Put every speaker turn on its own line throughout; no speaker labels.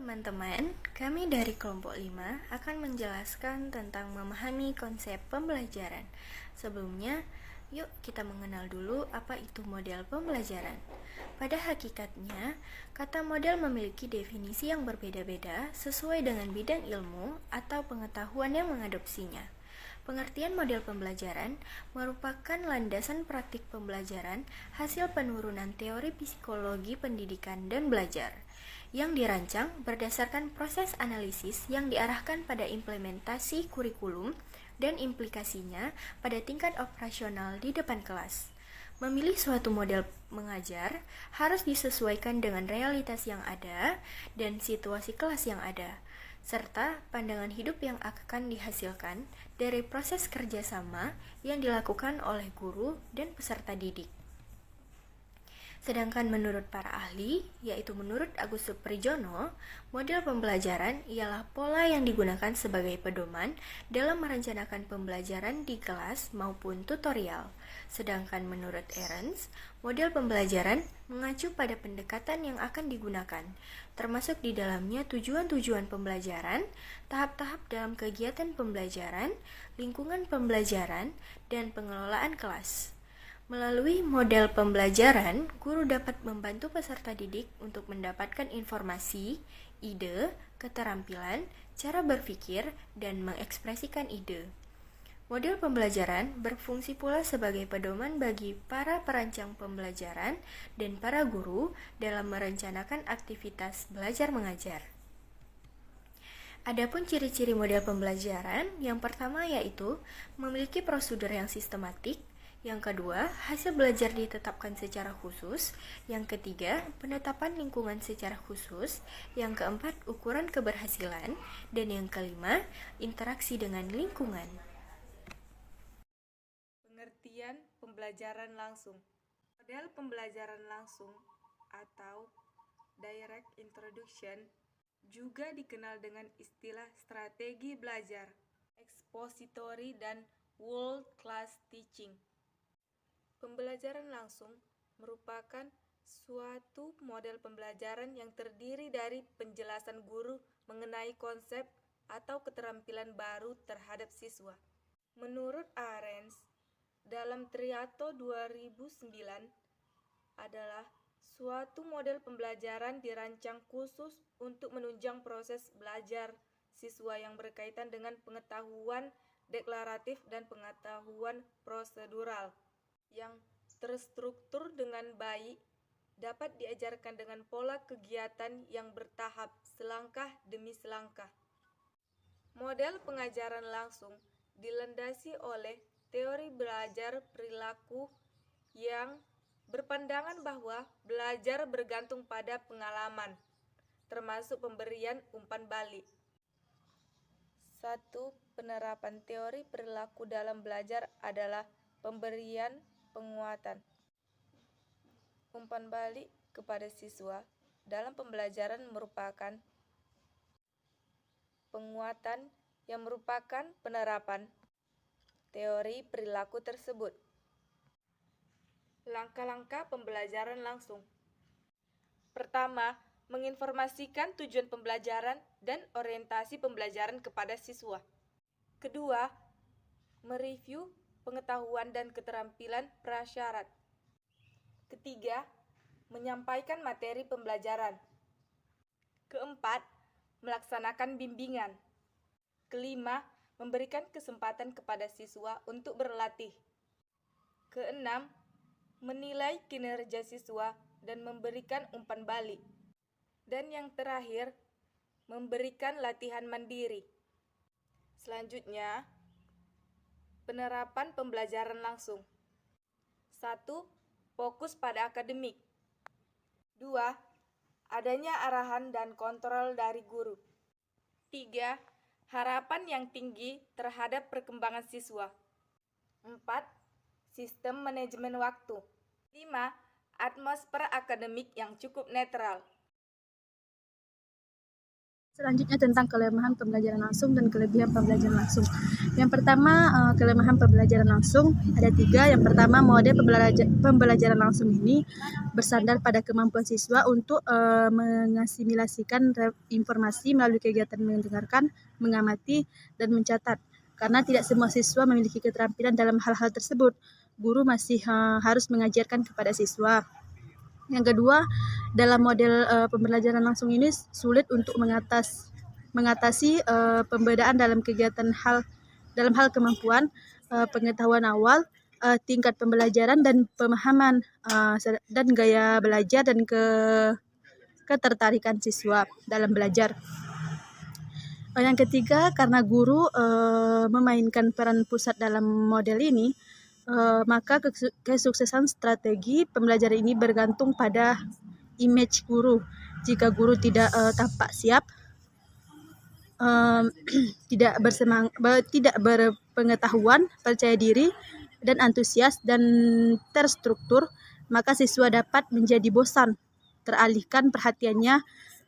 teman-teman, kami dari kelompok 5 akan menjelaskan tentang memahami konsep pembelajaran. Sebelumnya, yuk kita mengenal dulu apa itu model pembelajaran. Pada hakikatnya, kata model memiliki definisi yang berbeda-beda sesuai dengan bidang ilmu atau pengetahuan yang mengadopsinya. Pengertian model pembelajaran merupakan landasan praktik pembelajaran hasil penurunan teori psikologi pendidikan dan belajar yang dirancang berdasarkan proses analisis yang diarahkan pada implementasi kurikulum dan implikasinya pada tingkat operasional di depan kelas. Memilih suatu model mengajar harus disesuaikan dengan realitas yang ada dan situasi kelas yang ada, serta pandangan hidup yang akan dihasilkan dari proses kerjasama yang dilakukan oleh guru dan peserta didik. Sedangkan menurut para ahli, yaitu menurut Agus Suprijono, model pembelajaran ialah pola yang digunakan sebagai pedoman dalam merencanakan pembelajaran di kelas maupun tutorial. Sedangkan menurut Ahrens, model pembelajaran mengacu pada pendekatan yang akan digunakan, termasuk di dalamnya tujuan-tujuan pembelajaran, tahap-tahap dalam kegiatan pembelajaran, lingkungan pembelajaran, dan pengelolaan kelas. Melalui model pembelajaran, guru dapat membantu peserta didik untuk mendapatkan informasi, ide, keterampilan, cara berpikir, dan mengekspresikan ide. Model pembelajaran berfungsi pula sebagai pedoman bagi para perancang pembelajaran dan para guru dalam merencanakan aktivitas belajar mengajar. Adapun ciri-ciri model pembelajaran, yang pertama yaitu memiliki prosedur yang sistematik. Yang kedua, hasil belajar ditetapkan secara khusus. Yang ketiga, penetapan lingkungan secara khusus. Yang keempat, ukuran keberhasilan. Dan yang kelima, interaksi dengan lingkungan.
Pengertian pembelajaran langsung. Model pembelajaran langsung atau direct introduction juga dikenal dengan istilah strategi belajar, expository dan world class teaching. Pembelajaran langsung merupakan suatu model pembelajaran yang terdiri dari penjelasan guru mengenai konsep atau keterampilan baru terhadap siswa. Menurut Ahrens, dalam Triato 2009 adalah suatu model pembelajaran dirancang khusus untuk menunjang proses belajar siswa yang berkaitan dengan pengetahuan deklaratif dan pengetahuan prosedural yang terstruktur dengan baik, dapat diajarkan dengan pola kegiatan yang bertahap selangkah demi selangkah. Model pengajaran langsung dilandasi oleh teori belajar perilaku yang berpandangan bahwa belajar bergantung pada pengalaman, termasuk pemberian umpan balik. 1. Penerapan teori perilaku dalam belajar adalah pemberian penguatan. Umpan balik kepada siswa dalam pembelajaran merupakan penguatan yang merupakan penerapan teori perilaku tersebut. Langkah-langkah pembelajaran langsung. Pertama, menginformasikan tujuan pembelajaran dan orientasi pembelajaran kepada siswa. Kedua, mereview pengetahuan dan keterampilan prasyarat. Ketiga, menyampaikan materi pembelajaran. Keempat, melaksanakan bimbingan. Kelima, memberikan kesempatan kepada siswa untuk berlatih. Keenam, menilai kinerja siswa dan memberikan umpan balik. Dan yang terakhir, memberikan latihan mandiri. Selanjutnya, penerapan pembelajaran langsung. 1. Fokus pada akademik. 2. Adanya arahan dan kontrol dari guru. 3. Harapan yang tinggi terhadap perkembangan siswa. 4. Sistem manajemen waktu. 5. Atmosfer akademik yang cukup netral.
Selanjutnya tentang kelemahan pembelajaran langsung dan kelebihan pembelajaran langsung. Yang pertama, kelemahan pembelajaran langsung ada 3. Yang pertama, model pembelajaran langsung ini bersandar pada kemampuan siswa untuk mengasimilasikan informasi melalui kegiatan mendengarkan, mengamati, dan mencatat. Karena tidak semua siswa memiliki keterampilan dalam hal-hal tersebut, guru masih harus mengajarkan kepada siswa. Yang kedua, dalam model pembelajaran langsung ini sulit untuk mengatasi pembedaan dalam dalam hal kemampuan, pengetahuan awal, tingkat pembelajaran dan pemahaman, dan gaya belajar dan ketertarikan siswa dalam belajar. Yang ketiga, karena guru memainkan peran pusat dalam model ini, maka kesuksesan strategi pembelajaran ini bergantung pada image guru. Jika guru tidak tampak siap, tidak berpengetahuan, percaya diri, dan antusias dan terstruktur, maka siswa dapat menjadi bosan, teralihkan perhatiannya,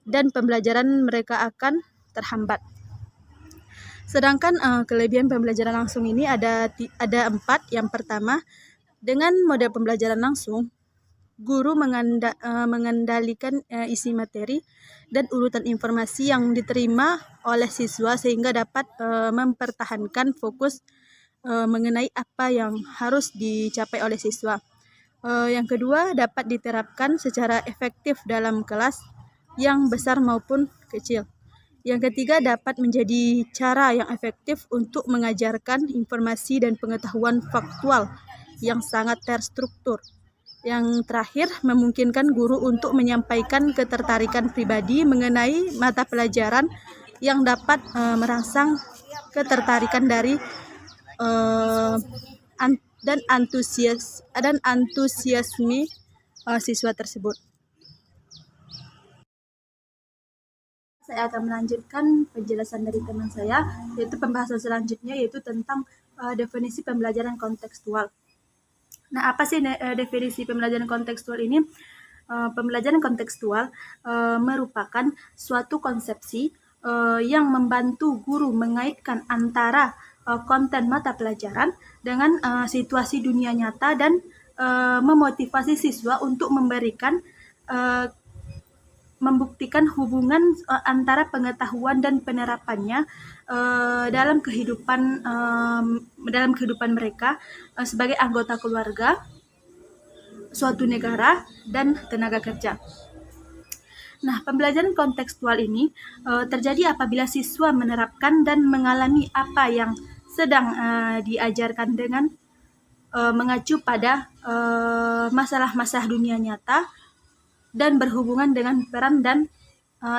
dan pembelajaran mereka akan terhambat. Sedangkan kelebihan pembelajaran langsung ini ada 4. Yang pertama, dengan model pembelajaran langsung, guru mengendalikan isi materi dan urutan informasi yang diterima oleh siswa sehingga dapat mempertahankan fokus mengenai apa yang harus dicapai oleh siswa. Yang kedua, dapat diterapkan secara efektif dalam kelas yang besar maupun kecil. Yang ketiga, dapat menjadi cara yang efektif untuk mengajarkan informasi dan pengetahuan faktual yang sangat terstruktur. Yang terakhir, memungkinkan guru untuk menyampaikan ketertarikan pribadi mengenai mata pelajaran yang dapat merangsang ketertarikan dari dan antusiasme siswa tersebut. Saya akan melanjutkan penjelasan dari teman saya, yaitu pembahasan selanjutnya, yaitu tentang definisi pembelajaran kontekstual. Nah, apa sih definisi pembelajaran kontekstual ini? Pembelajaran kontekstual merupakan suatu konsepsi yang membantu guru mengaitkan antara konten mata pelajaran dengan situasi dunia nyata dan memotivasi siswa untuk membuktikan hubungan antara pengetahuan dan penerapannya dalam kehidupan mereka sebagai anggota keluarga, suatu negara, dan tenaga kerja. Nah, pembelajaran kontekstual ini terjadi apabila siswa menerapkan dan mengalami apa yang sedang diajarkan dengan mengacu pada masalah-masalah dunia nyata dan berhubungan dengan peran dan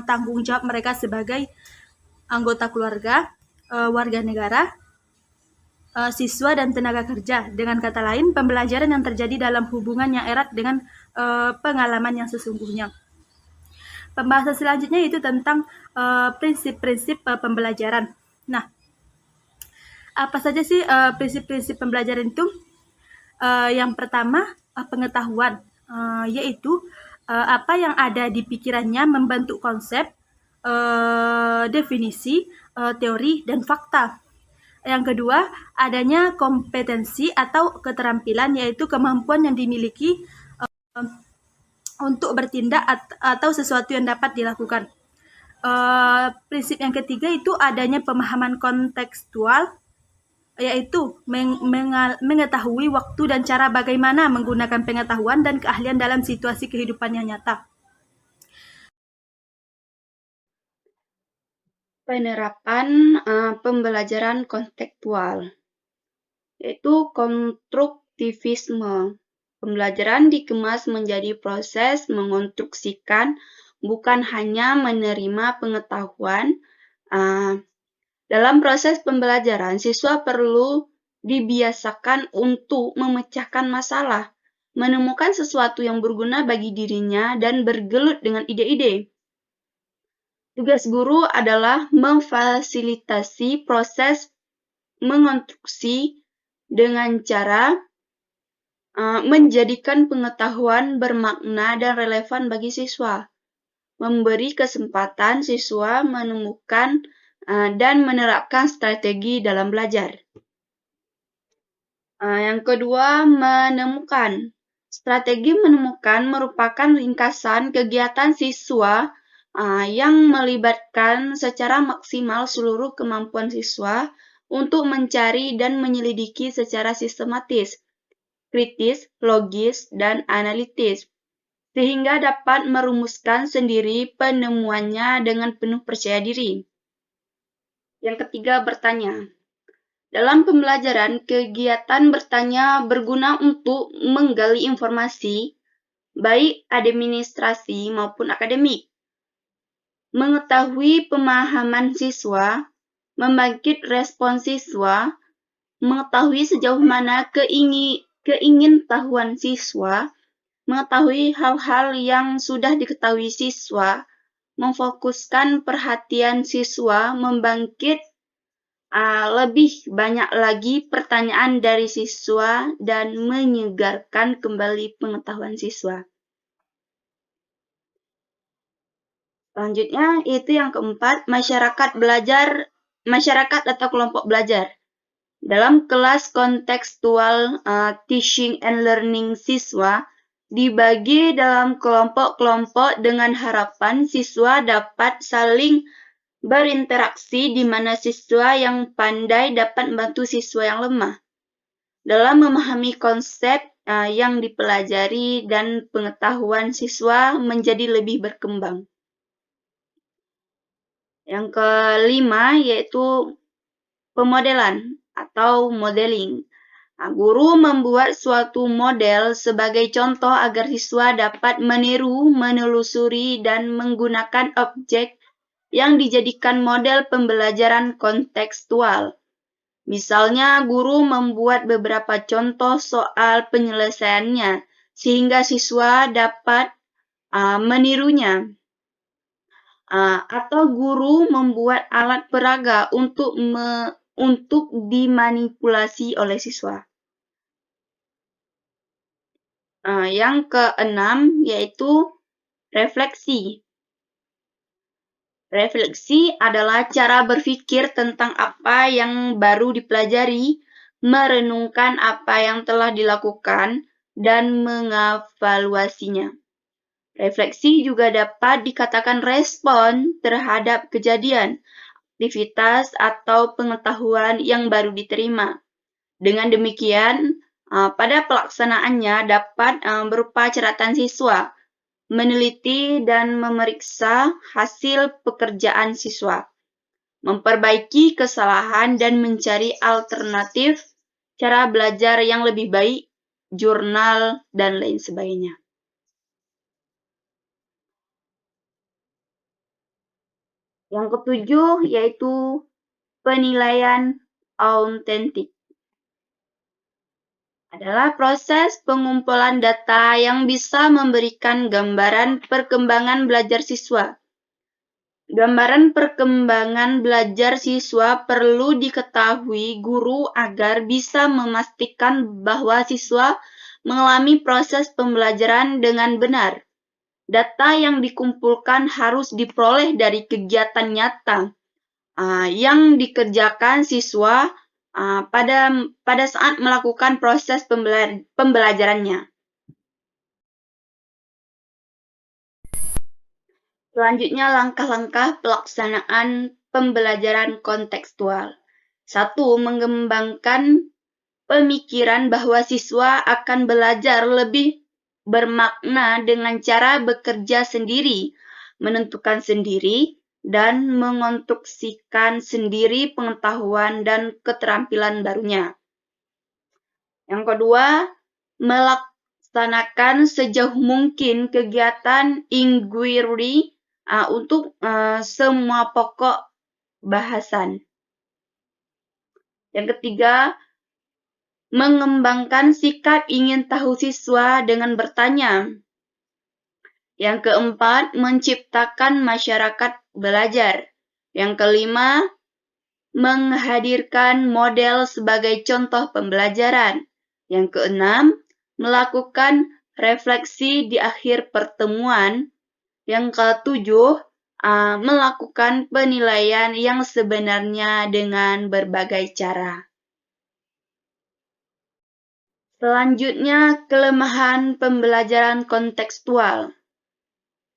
tanggung jawab mereka sebagai anggota keluarga, warga negara, siswa, dan tenaga kerja. Dengan kata lain, pembelajaran yang terjadi dalam hubungan yang erat dengan pengalaman yang sesungguhnya. Pembahasan selanjutnya itu tentang prinsip-prinsip pembelajaran. Nah, apa saja sih prinsip-prinsip pembelajaran itu? Yang pertama, pengetahuan, yaitu apa yang ada di pikirannya membentuk konsep, definisi, teori, dan fakta. Yang kedua, adanya kompetensi atau keterampilan, yaitu kemampuan yang dimiliki untuk bertindak atau sesuatu yang dapat dilakukan. Prinsip yang ketiga itu adanya pemahaman kontekstual, yaitu mengetahui waktu dan cara bagaimana menggunakan pengetahuan dan keahlian dalam situasi kehidupan yang nyata.
Penerapan pembelajaran kontekstual, yaitu konstruktivisme. Pembelajaran dikemas menjadi proses mengonstruksikan, bukan hanya menerima pengetahuan. Dalam proses pembelajaran, siswa perlu dibiasakan untuk memecahkan masalah, menemukan sesuatu yang berguna bagi dirinya, dan bergelut dengan ide-ide. Tugas guru adalah memfasilitasi proses mengonstruksi dengan cara menjadikan pengetahuan bermakna dan relevan bagi siswa, memberi kesempatan siswa menemukan dan menerapkan strategi dalam belajar. Yang kedua, menemukan. Strategi menemukan merupakan ringkasan kegiatan siswa yang melibatkan secara maksimal seluruh kemampuan siswa untuk mencari dan menyelidiki secara sistematis, kritis, logis, dan analitis, sehingga dapat merumuskan sendiri penemuannya dengan penuh percaya diri. Yang ketiga, bertanya. Dalam pembelajaran, kegiatan bertanya berguna untuk menggali informasi, baik administrasi maupun akademik, mengetahui pemahaman siswa, membangkit respon siswa, mengetahui sejauh mana keingintahuan siswa, mengetahui hal-hal yang sudah diketahui siswa, memfokuskan perhatian siswa, membangkit lebih banyak lagi pertanyaan dari siswa, dan menyegarkan kembali pengetahuan siswa. Selanjutnya, itu yang keempat, masyarakat atau kelompok belajar. Dalam kelas kontekstual, teaching and learning siswa dibagi dalam kelompok-kelompok dengan harapan siswa dapat saling berinteraksi di mana siswa yang pandai dapat membantu siswa yang lemah dalam memahami konsep yang dipelajari dan pengetahuan siswa menjadi lebih berkembang. Yang kelima yaitu pemodelan atau modeling. Guru membuat suatu model sebagai contoh agar siswa dapat meniru, menelusuri, dan menggunakan objek yang dijadikan model pembelajaran kontekstual. Misalnya, guru membuat beberapa contoh soal penyelesaiannya, sehingga siswa dapat menirunya. Atau guru membuat alat peraga untuk dimanipulasi oleh siswa. Yang keenam yaitu refleksi. Refleksi adalah cara berpikir tentang apa yang baru dipelajari, merenungkan apa yang telah dilakukan, dan mengevaluasinya. Refleksi juga dapat dikatakan respon terhadap kejadian, aktivitas, atau pengetahuan yang baru diterima. Dengan demikian, pada pelaksanaannya dapat berupa catatan siswa, meneliti dan memeriksa hasil pekerjaan siswa, memperbaiki kesalahan dan mencari alternatif cara belajar yang lebih baik, jurnal, dan lain sebagainya. Yang ketujuh yaitu penilaian autentik. Adalah proses pengumpulan data yang bisa memberikan gambaran perkembangan belajar siswa. Gambaran perkembangan belajar siswa perlu diketahui guru agar bisa memastikan bahwa siswa mengalami proses pembelajaran dengan benar. Data yang dikumpulkan harus diperoleh dari kegiatan nyata yang dikerjakan siswa pada saat melakukan proses pembelajarannya. Selanjutnya, langkah-langkah pelaksanaan pembelajaran kontekstual. 1. Mengembangkan pemikiran bahwa siswa akan belajar lebih bermakna dengan cara bekerja sendiri, menentukan sendiri, dan mengonstruksikan sendiri pengetahuan dan keterampilan barunya. Yang kedua, melaksanakan sejauh mungkin kegiatan inquiry untuk semua pokok bahasan. Yang ketiga, mengembangkan sikap ingin tahu siswa dengan bertanya. Yang keempat, menciptakan masyarakat belajar. Yang kelima, menghadirkan model sebagai contoh pembelajaran. Yang keenam, melakukan refleksi di akhir pertemuan. Yang ketujuh, melakukan penilaian yang sebenarnya dengan berbagai cara. Selanjutnya, kelemahan pembelajaran kontekstual.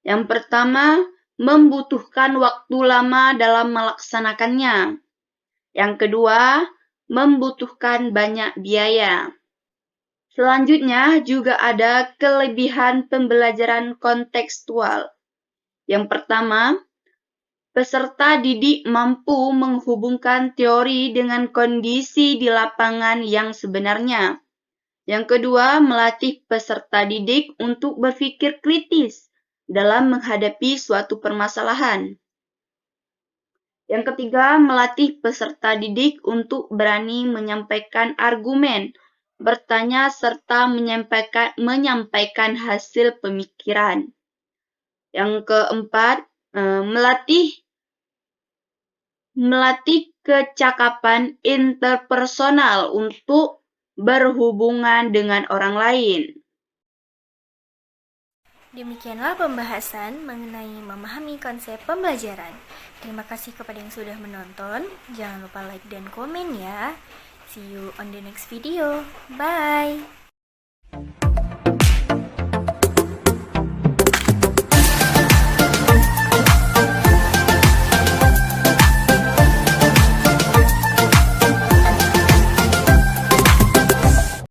Yang pertama, membutuhkan waktu lama dalam melaksanakannya. Yang kedua, membutuhkan banyak biaya. Selanjutnya, juga ada kelebihan pembelajaran kontekstual. Yang pertama, peserta didik mampu menghubungkan teori dengan kondisi di lapangan yang sebenarnya. Yang kedua, melatih peserta didik untuk berpikir kritis dalam menghadapi suatu permasalahan. Yang ketiga, melatih peserta didik untuk berani menyampaikan argumen, bertanya serta menyampaikan hasil pemikiran. Yang keempat, melatih kecakapan interpersonal untuk berhubungan dengan orang lain.
Demikianlah pembahasan mengenai memahami konsep pembelajaran. Terima kasih kepada yang sudah menonton. Jangan lupa like dan komen ya. See you on the next video. Bye.